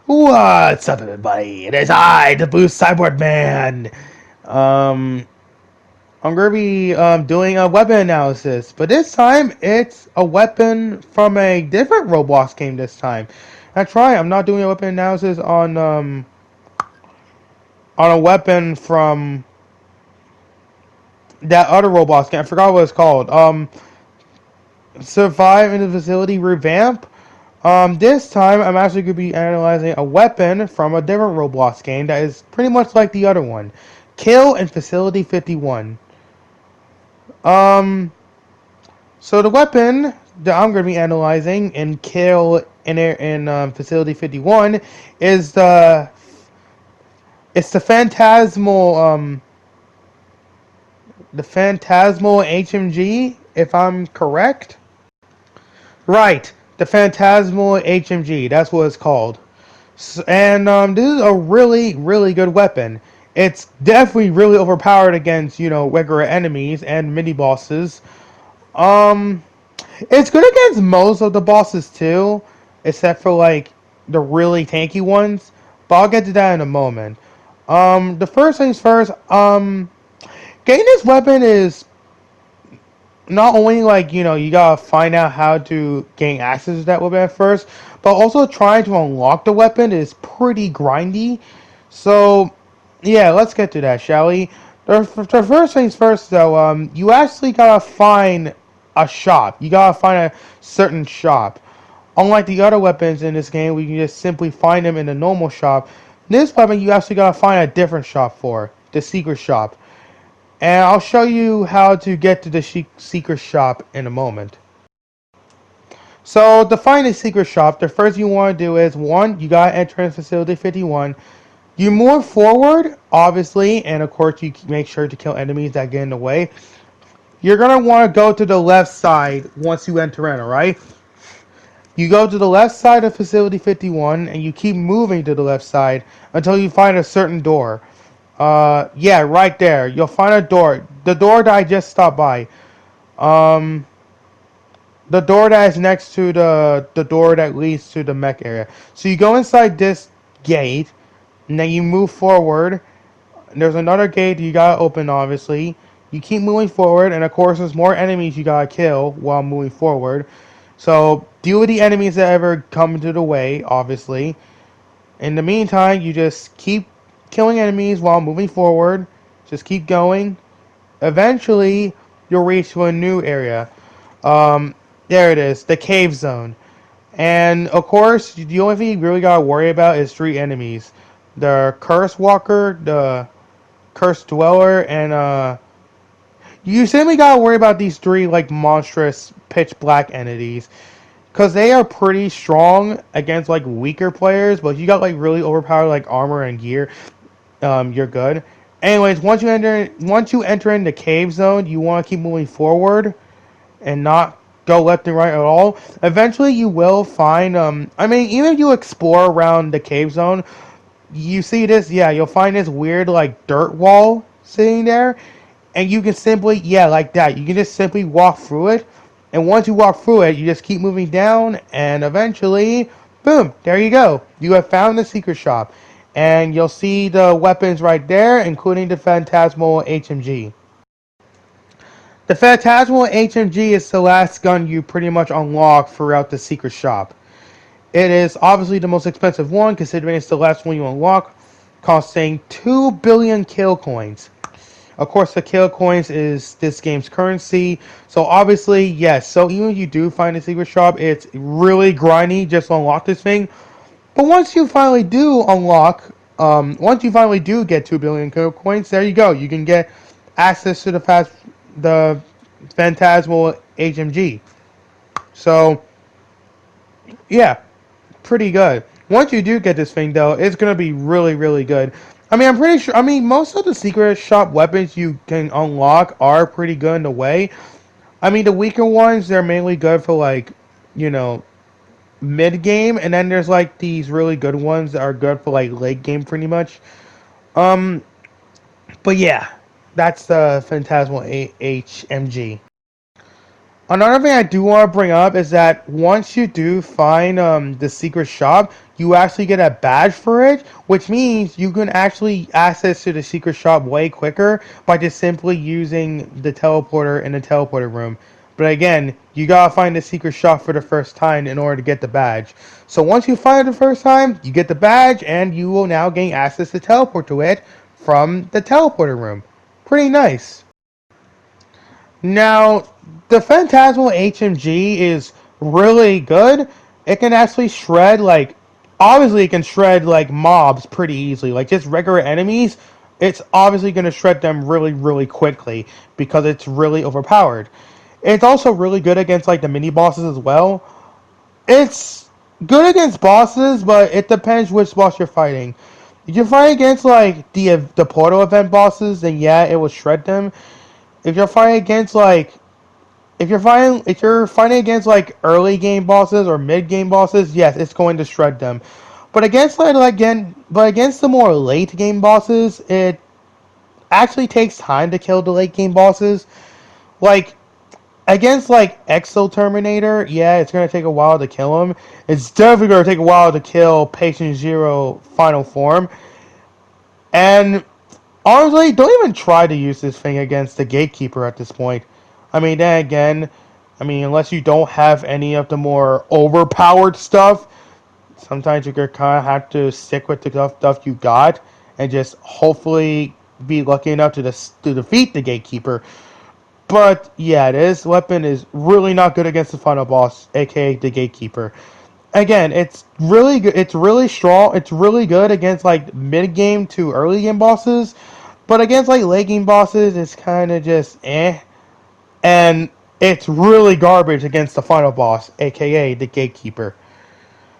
What's up, everybody? It is I, the Blue Cyborg Man. Um, I'm gonna be doing a weapon analysis, but this time it's a weapon from a different Roblox game. This time, that's right. I'm not doing a weapon analysis on a weapon from that other Roblox game. I forgot what it's called. Survive in the Facility Revamp. This time I'm actually going to be analyzing a weapon from a different Roblox game that is pretty much like the other one. Kill in Facility 51. Um, so the weapon that I'm going to be analyzing in Kill in Facility 51 is the Phantasmal HMG, if I'm correct. Right, the Phantasmal HMG. That's what it's called. And this is a really, really good weapon. It's definitely really overpowered against, regular enemies and mini bosses. Um, it's good against most of the bosses too, except for like the really tanky ones. But I'll get to that in a moment. The first things first. Getting this weapon is not only like you gotta find out how to gain access to that weapon at first, but also trying to unlock the weapon is pretty grindy. So yeah, let's get to that, shall we? The first things first, though, you actually gotta find a shop. You gotta find a certain shop. Unlike the other weapons in this game, we can just simply find them in the normal shop. This weapon, you actually gotta find a different shop for the secret shop. And I'll show you how to get to the secret shop in a moment. So to find a secret shop, the first you want to do is, one, you gotta enter in Facility 51. You move forward, obviously, and of course you make sure to kill enemies that get in the way. You're gonna want to go to the left side once you enter in, alright? You go to the left side of Facility 51, and you keep moving to the left side until you find a certain door. Yeah, right there. You'll find a door. The door that I just stopped by. Um, the door that is next to the door that leads to the mech area. So you go inside this gate, and then you move forward. There's another gate you gotta open, obviously. You keep moving forward, and of course, there's more enemies you gotta kill while moving forward. So deal with the enemies that ever come into the way, obviously. In the meantime, you just keep killing enemies while moving forward. Just keep going. Eventually, you'll reach to a new area. There it is, the cave zone. And of course, the only thing you really gotta worry about is three enemies: the Curse Walker, the Curse Dweller, and you simply gotta worry about these three like monstrous pitch black entities. Cause they are pretty strong against like weaker players, but you got like really overpowered like armor and gear, you're good. Anyways, once you enter in the cave zone, you want to keep moving forward and not go left and right at all. Eventually, you will find. I mean, even if you explore around the cave zone, you see this. Yeah, you'll find this weird like dirt wall sitting there, and you can simply, yeah, like that. You can just simply walk through it, and once you walk through it, you just keep moving down, and eventually, boom, there you go. You have found the secret shop. And you'll see the weapons right there, including the Phantasmal HMG. The Phantasmal HMG is the last gun you pretty much unlock throughout the secret shop. It is obviously the most expensive one, considering it's the last one you unlock, costing 2 billion kill coins. Of course, the kill coins is this game's currency. So obviously, yes. So even if you do find a secret shop, it's really grindy just to unlock this thing. But once you finally do once you finally do get 2 billion coins, there you go. You can get access to the Phantasmal HMG. So, yeah, pretty good. Once you do get this thing, though, it's going to be really, really good. I mean, I'm pretty sure, most of the secret shop weapons you can unlock are pretty good in a way. I mean, the weaker ones, they're mainly good for, like, you know, mid game, and then there's like these really good ones that are good for like late game pretty much. Um, but yeah, that's the Phantasmal HMG. Another thing I do want to bring up is that once you do find the secret shop, you actually get a badge for it, which means you can actually access to the secret shop way quicker by just simply using the teleporter in the teleporter room. But again, you gotta find the secret shop for the first time in order to get the badge. So once you find it the first time, you get the badge and you will now gain access to teleport to it from the teleporter room. Pretty nice. Now, the Phantasmal HMG is really good. It can actually shred, like, obviously, it can shred, like, mobs pretty easily. Like, just regular enemies, it's obviously going to shred them really, really quickly because it's really overpowered. It's also really good against, like, the mini bosses as well. It's good against bosses, but it depends which boss you're fighting. If you're fighting against, like, the portal event bosses, then yeah, it will shred them. If you're fighting against, like, if you're fighting against like early game bosses or mid game bosses, yes, it's going to shred them. But against the more late game bosses, it actually takes time to kill the late game bosses. Like against like Exo Terminator, yeah, it's gonna take a while to kill him. It's definitely gonna take a while to kill Patient Zero Final Form. And honestly, don't even try to use this thing against the Gatekeeper at this point. I mean, then again, unless you don't have any of the more overpowered stuff, sometimes you're gonna kind of have to stick with the stuff you got and just hopefully be lucky enough to defeat the Gatekeeper. But yeah, this weapon is really not good against the final boss, aka the Gatekeeper. Again, it's really good. It's really strong. It's really good against like mid game to early game bosses, but against like late game bosses, it's kind of just eh. And it's really garbage against the final boss, aka the Gatekeeper.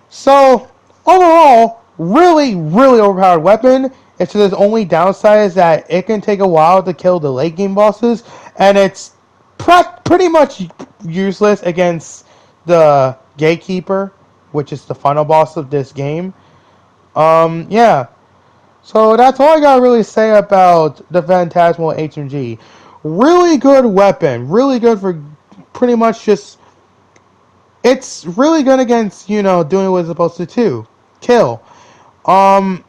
So overall, really, really overpowered weapon. It's just its only downside is that it can take a while to kill the late game bosses, and it's pretty much useless against the Gatekeeper, which is the final boss of this game. Yeah. So that's all I gotta really say about the Phantasmal HMG. Really good weapon. Really good for pretty much just. It's really good against, doing what it's supposed to do. Kill. Um,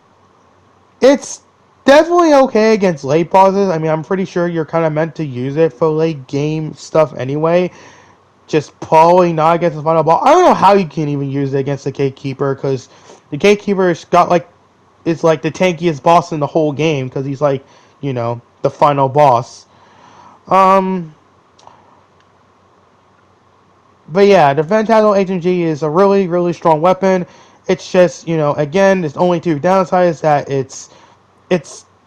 it's definitely okay against late bosses. I'm pretty sure you're kind of meant to use it for late game stuff anyway. Just probably not against the final boss. I don't know how you can even use it against the Gatekeeper, because the Gatekeeper's got like is like the tankiest boss in the whole game because he's like, the final boss. Um, but yeah, the Phantasmal HMG is a really, really strong weapon. It's just, again, there's only two downsides that it's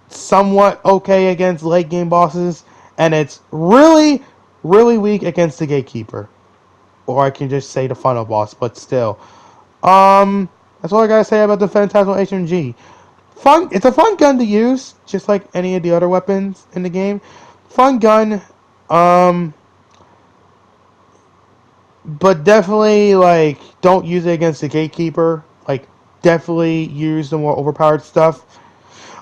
somewhat okay against late game bosses, and it's really, really weak against the Gatekeeper. Or I can just say the final boss, but still. That's all I gotta say about the Phantasmal HMG. Fun. It's a fun gun to use, just like any of the other weapons in the game. Fun gun. But definitely like don't use it against the Gatekeeper. Like definitely use the more overpowered stuff.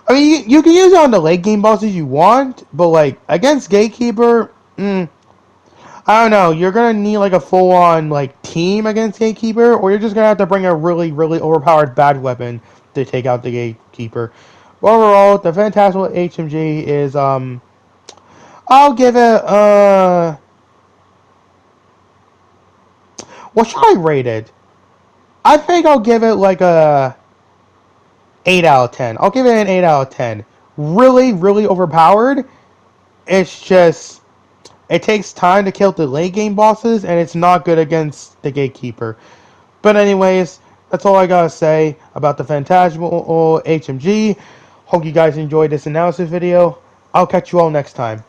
You can use it on the late game bosses you want, but like against Gatekeeper, I don't know. You're gonna need like a full-on like team against Gatekeeper, or you're just gonna have to bring a really, really overpowered bad weapon to take out the Gatekeeper. But overall, the Phantasmal HMG is I'll give it what should I rate it? I think I'll give it like a 8 out of 10. I'll give it an 8 out of 10. Really, really overpowered. It's just it takes time to kill the late game bosses, and it's not good against the Gatekeeper. But anyways, that's all I gotta say about the Phantasmal HMG. Hope you guys enjoyed this analysis video. I'll catch you all next time.